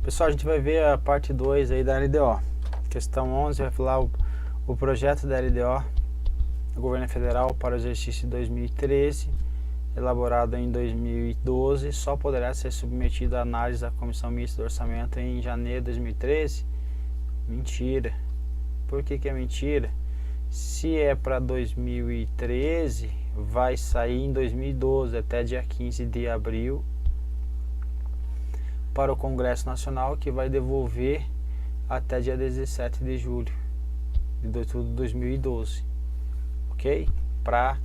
Pessoal, a gente vai ver a parte 2 aí da LDO. Questão 11 vai falar o projeto da LDO do governo federal para o exercício de 2013, elaborado em 2012, só poderá ser submetido à análise da Comissão Mista do Orçamento em janeiro de 2013? Mentira. Por que é mentira? Se é para 2013, vai sair em 2012, até dia 15 de abril, para o Congresso Nacional, que vai devolver até dia 17 de julho de 2012, ok? Para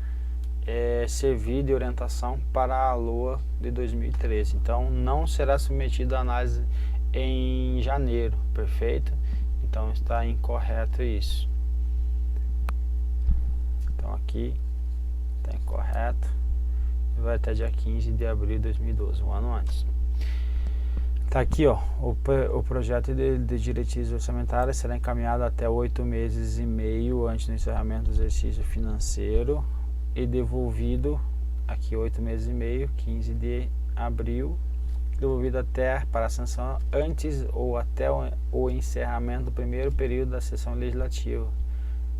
servir de orientação para a LOA de 2013. Então não será submetido à análise em janeiro, perfeito? Então está incorreto isso. Então aqui está incorreto, vai até dia 15 de abril de 2012, um ano antes. Tá aqui, ó, o projeto de diretrizes orçamentárias será encaminhado até 8 meses e meio antes do encerramento do exercício financeiro e devolvido, aqui 8 meses e meio, 15 de abril, devolvido até para a sanção antes ou até o encerramento do primeiro período da sessão legislativa.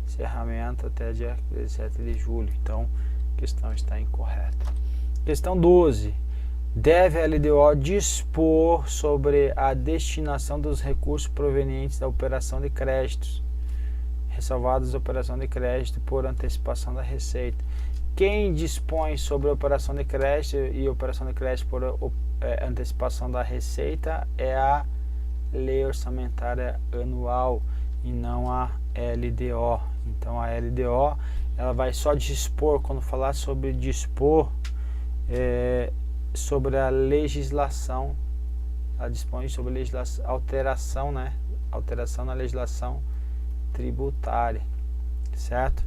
Encerramento até dia 17 de julho. Então, a questão está incorreta. Questão 12. Deve a LDO dispor sobre a destinação dos recursos provenientes da operação de créditos, ressalvadas a operação de crédito por antecipação da receita. Quem dispõe sobre a operação de crédito e operação de crédito por antecipação da receita é a Lei Orçamentária Anual e não a LDO. Então a LDO ela vai só dispor, quando falar sobre dispor, sobre a legislação, ela dispõe sobre legislação, alteração na legislação tributária, certo?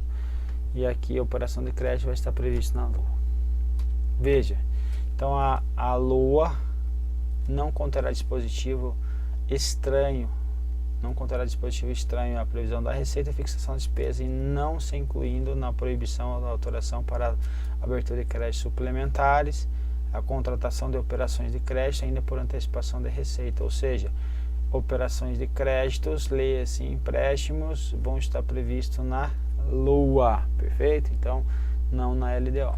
E aqui a operação de crédito vai estar prevista na LOA. Veja, então a LOA não conterá dispositivo estranho, à previsão da receita e fixação de despesa, e não se incluindo na proibição da alteração para abertura de créditos suplementares, a contratação de operações de crédito ainda por antecipação de receita, ou seja, operações de créditos, leia-se empréstimos, vão estar previstos na LOA, perfeito? Então, não na LDO.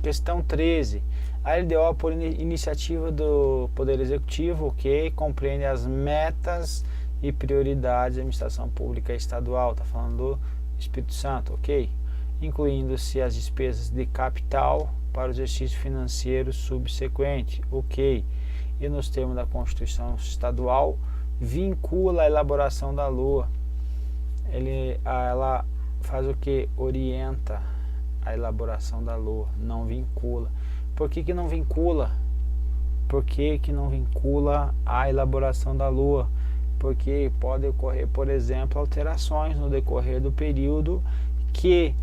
Questão 13. A LDO, por iniciativa do Poder Executivo, ok, compreende as metas e prioridades da administração pública estadual, está falando do Espírito Santo, ok? Incluindo-se as despesas de capital para o exercício financeiro subsequente, ok? E nos termos da Constituição Estadual, vincula a elaboração da LOA. Ela faz o que? Orienta a elaboração da LOA, não vincula. Por que não vincula? Por que não vincula a elaboração da LOA? Porque pode ocorrer, por exemplo, alterações no decorrer do período que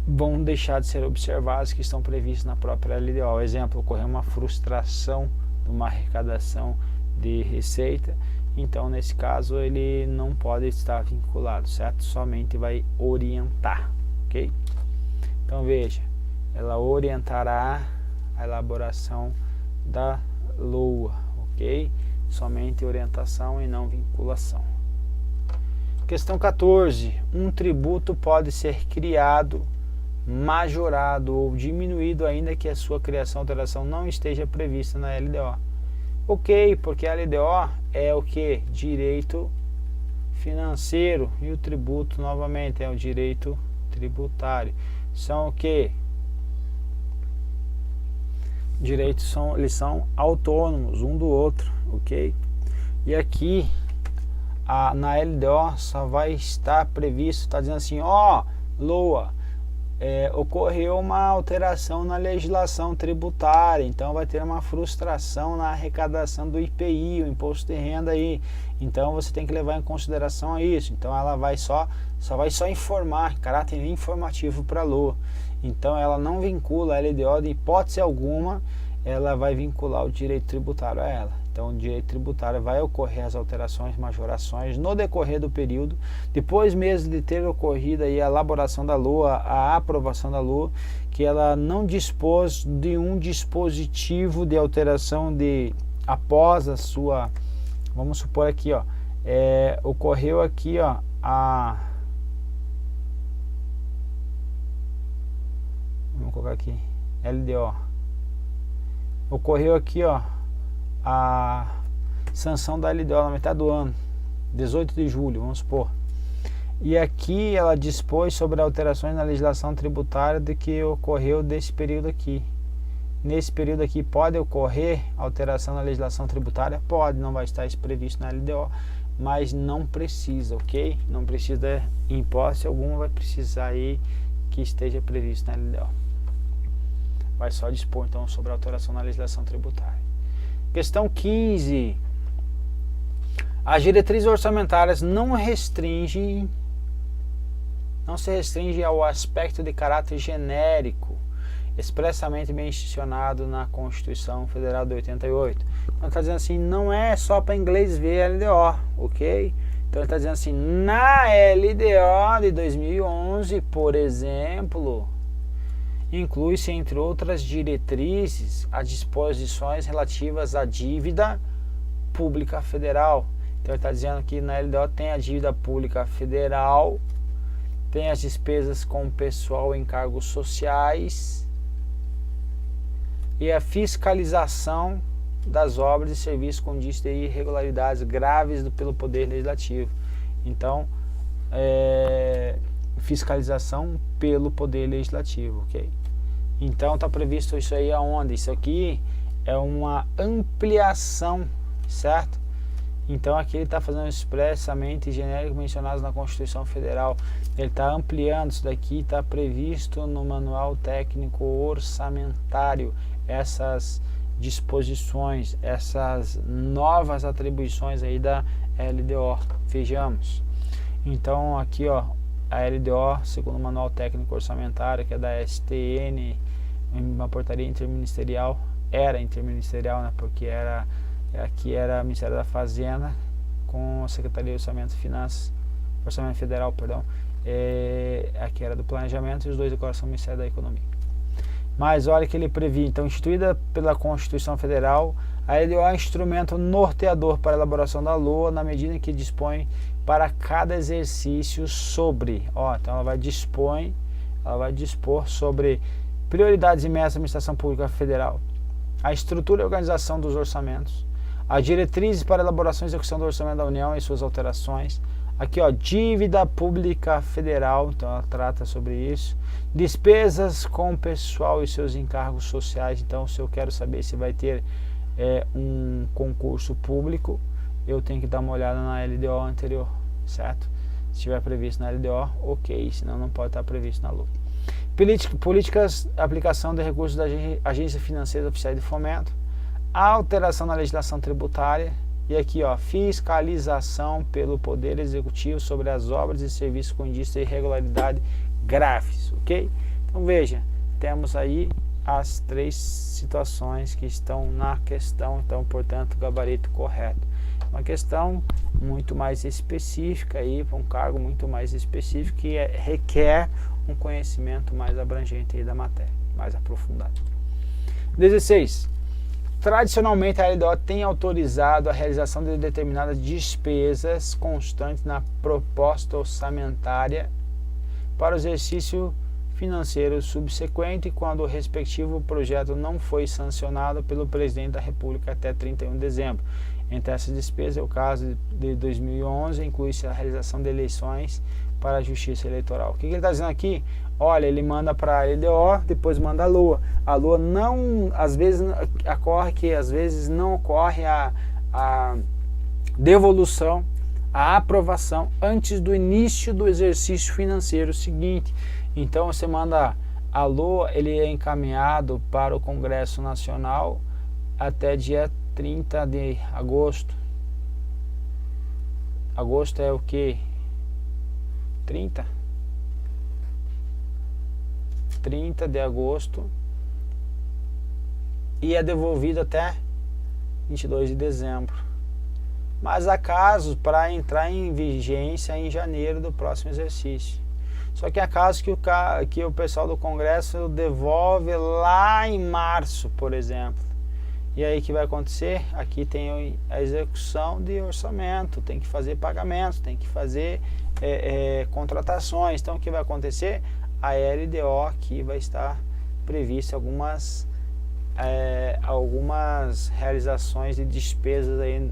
vão deixar de ser observadas, que estão previstas na própria LDO. Exemplo, ocorrer uma frustração de uma arrecadação de receita, então nesse caso ele não pode estar vinculado, certo? Somente vai orientar, ok? Então veja, ela orientará a elaboração da LOA, ok? Somente orientação e não vinculação. Questão 14. Um tributo pode ser criado, majorado ou diminuído ainda que a sua criação ou alteração não esteja prevista na LDO. Ok, porque a LDO é o que? Direito financeiro, e o tributo novamente é o direito tributário. São o que? Direitos eles são autônomos um do outro, ok? E aqui na LDO só vai estar previsto, está dizendo assim, ó, LOA, ocorreu uma alteração na legislação tributária, então vai ter uma frustração na arrecadação do IPI, o imposto de renda aí, então você tem que levar em consideração isso. Então ela vai só vai informar, caráter informativo para a LOA. Então ela não vincula a LDO de hipótese alguma, ela vai vincular o direito tributário a ela. Então o direito tributário vai ocorrer as alterações, majorações no decorrer do período, depois mesmo de ter ocorrido aí a elaboração da LOA, a aprovação da LOA, que ela não dispôs de um dispositivo de alteração após a sua vamos supor aqui, ó, ocorreu aqui, ó, vamos colocar aqui, LDO, ocorreu aqui, ó, a sanção da LDO na metade do ano, 18 de julho, vamos supor. E aqui ela dispôs sobre alterações na legislação tributária de que ocorreu desse período aqui. Nesse período aqui pode ocorrer alteração na legislação tributária? Pode, não vai estar isso previsto na LDO, mas não precisa, ok? Não precisa, em hipótese alguma, vai precisar aí que esteja previsto na LDO. Vai só dispor então sobre a alteração na legislação tributária. Questão 15. As diretrizes orçamentárias não se restringe ao aspecto de caráter genérico, expressamente mencionado na Constituição Federal de 88. Então está dizendo assim, não é só para inglês ver a LDO, ok? Então está dizendo assim, na LDO de 2011, por exemplo, inclui-se, entre outras diretrizes, as disposições relativas à dívida pública federal. Então ele está dizendo que na LDO tem a dívida pública federal, tem as despesas com pessoal em cargos sociais e a fiscalização das obras e serviços com indício de irregularidades graves pelo Poder Legislativo. Então, fiscalização pelo Poder Legislativo, ok? Então está previsto isso aí aonde? Isso aqui é uma ampliação, certo? Então aqui ele está fazendo expressamente genérico mencionados na Constituição Federal. Ele está ampliando isso daqui, está previsto no Manual Técnico Orçamentário essas disposições, essas novas atribuições aí da LDO. Vejamos. Então aqui, ó, a LDO, segundo o Manual Técnico Orçamentário, que é da STN, uma portaria interministerial, era interministerial, né, porque aqui era Ministério da Fazenda com a Secretaria de Orçamento e Finanças, Orçamento Federal, perdão, aqui era do Planejamento e os dois agora são o Ministério da Economia. Mas olha que ele previa, então, instituída pela Constituição Federal, a LDO é um instrumento norteador para a elaboração da LOA na medida em que dispõe para cada exercício sobre, então ela vai dispor sobre prioridades e metas da administração pública federal, a estrutura e organização dos orçamentos, as diretrizes para a elaboração e execução do orçamento da União e suas alterações. Aqui, ó, dívida pública federal, então ela trata sobre isso. Despesas com pessoal e seus encargos sociais. Então, se eu quero saber se vai ter um concurso público, eu tenho que dar uma olhada na LDO anterior, certo? Se estiver previsto na LDO, ok, senão não pode estar previsto na LOA. Políticas, aplicação de recursos da Agência Financeira Oficial de Fomento, alteração na legislação tributária, e aqui, ó, fiscalização pelo Poder Executivo sobre as obras e serviços com indício de irregularidade graves, ok? Então veja, temos aí as três situações que estão na questão, então, portanto, gabarito correto. Uma questão muito mais específica aí, para um cargo muito mais específico, que requer um conhecimento mais abrangente aí da matéria, mais aprofundado. 16. Tradicionalmente, a LDO tem autorizado a realização de determinadas despesas constantes na proposta orçamentária para o exercício financeiro subsequente, quando o respectivo projeto não foi sancionado pelo Presidente da República até 31 de dezembro. Entre essas despesas, é o caso de 2011, inclui-se a realização de eleições para a Justiça Eleitoral. O que ele está dizendo aqui? Olha, ele manda para a LDO, depois manda a LOA. A LOA não, às vezes não ocorre a devolução, a aprovação antes do início do exercício financeiro seguinte. Então você manda a LOA, ele é encaminhado para o Congresso Nacional até dia 30 de agosto. Agosto é o que? 30 de agosto e é devolvido até 22 de dezembro. Mas há casos para entrar em vigência em janeiro do próximo exercício. Só que há casos que o pessoal do Congresso devolve lá em março, por exemplo. E aí o que vai acontecer? Aqui tem a execução de orçamento, tem que fazer pagamentos, tem que fazer contratações. Então o que vai acontecer? A LDO aqui vai estar prevista algumas realizações de despesas aí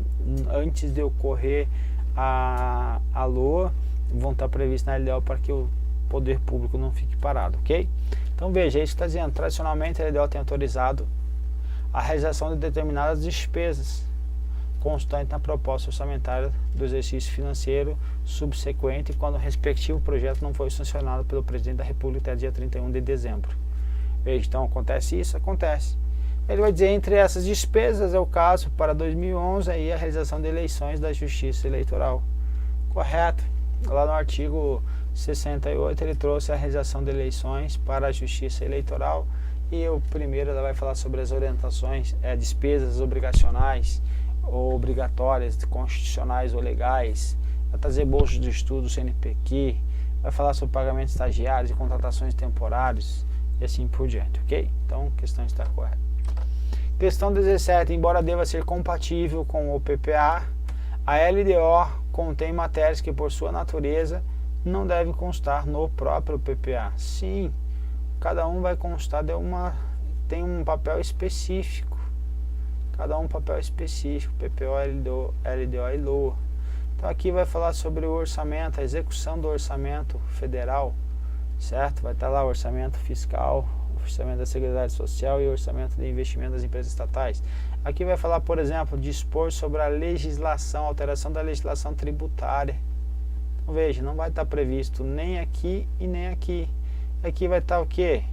antes de ocorrer a LOA, vão estar previstas na LDO para que o poder público não fique parado, ok? Então veja, isso está dizendo, tradicionalmente a LDO tem autorizado a realização de determinadas despesas constantes na proposta orçamentária do exercício financeiro subsequente quando o respectivo projeto não foi sancionado pelo presidente da República até dia 31 de dezembro. Veja, então acontece isso? Acontece. Ele vai dizer, entre essas despesas é o caso para 2011 aí a realização de eleições da Justiça Eleitoral. Correto. Lá no artigo 68 ele trouxe a realização de eleições para a Justiça Eleitoral e o primeiro ela vai falar sobre as orientações, despesas obrigacionais ou obrigatórias, constitucionais ou legais, vai trazer bolsas de estudo, CNPq, vai falar sobre pagamento de estagiários e contratações temporárias e assim por diante, ok? Então a questão está correta. Questão 17, embora deva ser compatível com o PPA, a LDO contém matérias que por sua natureza não devem constar no próprio PPA. Sim, cada um vai constar tem um papel específico. Cada um papel específico, PPO, LDO e LOA. Então aqui vai falar sobre o orçamento, a execução do orçamento federal, certo? Vai estar lá o orçamento fiscal, orçamento da Seguridade Social e orçamento de investimento das empresas estatais. Aqui vai falar, por exemplo, dispor sobre a legislação, alteração da legislação tributária. Então, veja, não vai estar previsto nem aqui e nem aqui. Aqui vai estar o quê?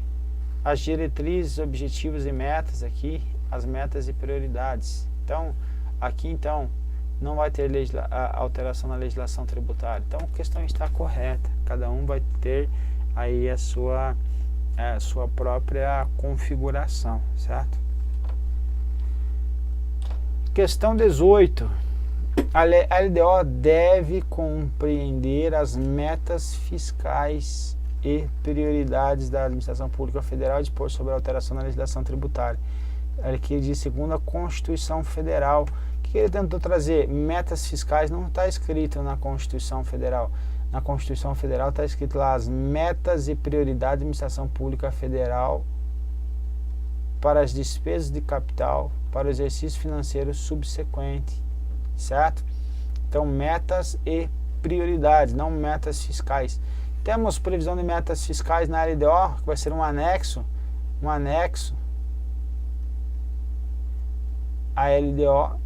As diretrizes, objetivos e metas aqui, as metas e prioridades. Então, aqui não vai ter a alteração na legislação tributária. Então, a questão está correta. Cada um vai ter aí a sua própria configuração, certo? Questão 18. A LDO deve compreender as metas fiscais e prioridades da administração pública federal e dispor sobre a alteração na legislação tributária. Aqui diz segundo a Constituição Federal. O que ele tentou trazer? Metas fiscais não está escrito na Constituição Federal. Na Constituição Federal está escrito lá as metas e prioridades da administração pública federal para as despesas de capital para o exercício financeiro subsequente, certo? Então, metas e prioridades, não metas fiscais. Temos previsão de metas fiscais na LDO, que vai ser um anexo à LDO,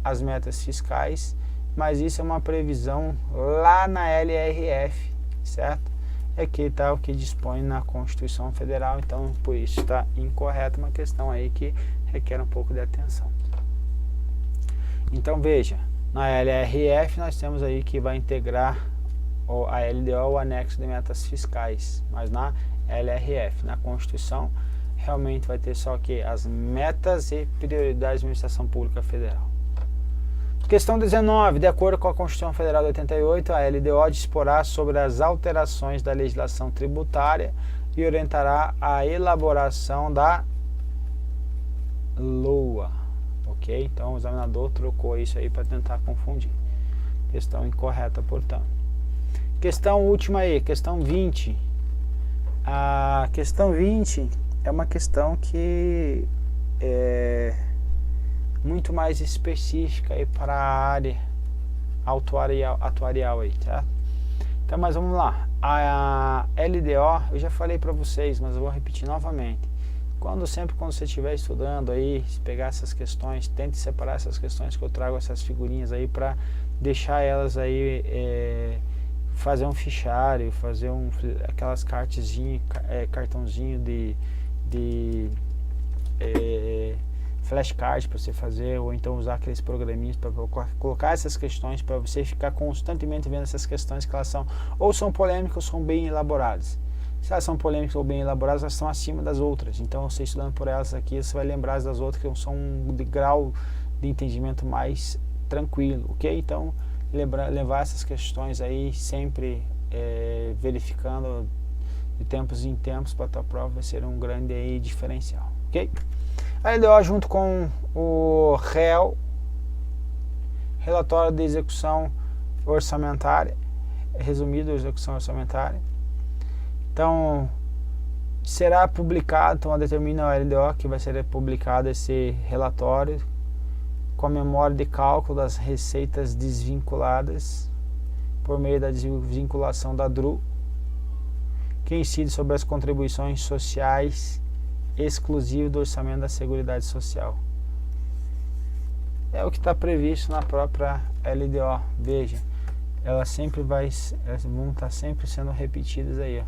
as metas fiscais, mas isso é uma previsão lá na LRF, certo? Aqui está o que dispõe na Constituição Federal, então por isso está incorreta, uma questão aí que requer um pouco de atenção. Então veja, na LRF nós temos aí que vai integrar a LDO, o anexo de metas fiscais, mas na LRF, na Constituição, realmente vai ter só que as metas e prioridades da administração pública federal. Questão 19. De acordo com a Constituição Federal de 88, a LDO disporá sobre as alterações da legislação tributária e orientará a elaboração da LOA. Ok? Então o examinador trocou isso aí para tentar confundir. Questão incorreta, portanto. Questão última aí, questão 20. A questão 20 é uma questão que é muito mais específica aí para a área atuarial aí, tá? Então, mas vamos lá. A LDO, eu já falei para vocês, mas eu vou repetir novamente. Sempre quando você estiver estudando aí, pegar essas questões, tente separar essas questões que eu trago, essas figurinhas aí, para deixar elas aí, fazer um fichário, fazer aquelas cartezinhas, cartãozinho de flashcard para você fazer, ou então usar aqueles programinhas para colocar essas questões, para você ficar constantemente vendo essas questões que elas são polêmicas ou são bem elaboradas. Se elas são polêmicas ou bem elaboradas, elas estão acima das outras. Então, você estudando por elas aqui, você vai lembrar das outras que são de grau de entendimento mais tranquilo, ok? Então, levar essas questões aí sempre verificando de tempos em tempos para a tua prova vai ser um grande aí diferencial, ok? A LDO, junto com o REL, Relatório de Execução Orçamentária, resumido, execução orçamentária. Então, será publicado, então determina a LDO que vai ser publicado esse relatório com a memória de cálculo das receitas desvinculadas por meio da desvinculação da DRU, que incide sobre as contribuições sociais exclusivas do orçamento da Seguridade Social. É o que está previsto na própria LDO. Veja, elas vão estar sempre sendo repetidas aí, ó.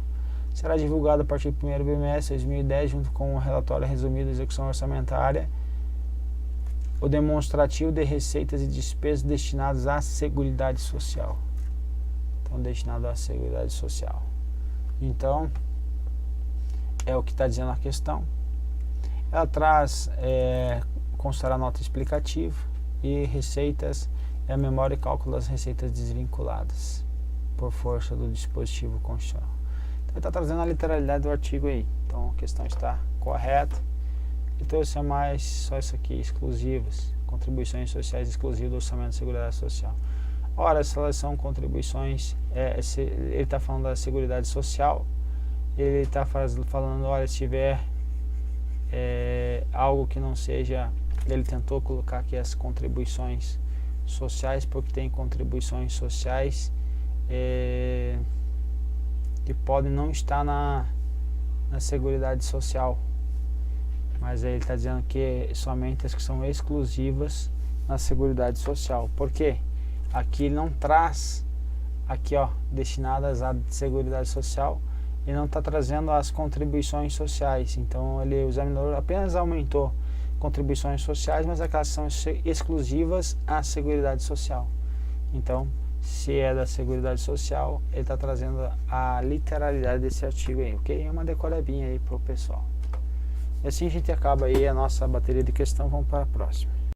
Será divulgado a partir do primeiro bimestre de 2010, junto com o relatório resumido da execução orçamentária, o demonstrativo de receitas e despesas destinadas à Seguridade Social. Então, destinado à Seguridade Social. Então, é o que está dizendo a questão. Ela traz, constará nota explicativa e receitas, a memória e cálculo das receitas desvinculadas por força do dispositivo constitucional. Então, ele está trazendo a literalidade do artigo aí. Então, a questão está correta. E trouxe mais só isso aqui, exclusivas, contribuições sociais exclusivas do orçamento de Seguridade Social. Ora, essas são contribuições, ele está falando da Seguridade Social, ele está falando, olha, se tiver algo que não seja, ele tentou colocar aqui as contribuições sociais, porque tem contribuições sociais que podem não estar na Seguridade Social, mas aí ele está dizendo que somente as que são exclusivas na Seguridade Social. Por quê? Aqui ele não traz, aqui ó, destinadas à Seguridade Social, ele não está trazendo as contribuições sociais. Então o examinador apenas aumentou contribuições sociais, mas aquelas são exclusivas à Seguridade Social. Então, se é da Seguridade Social, ele está trazendo a literalidade desse artigo aí, ok? É uma decoradinha aí pro pessoal. E assim a gente acaba aí a nossa bateria de questão. Vamos para a próxima.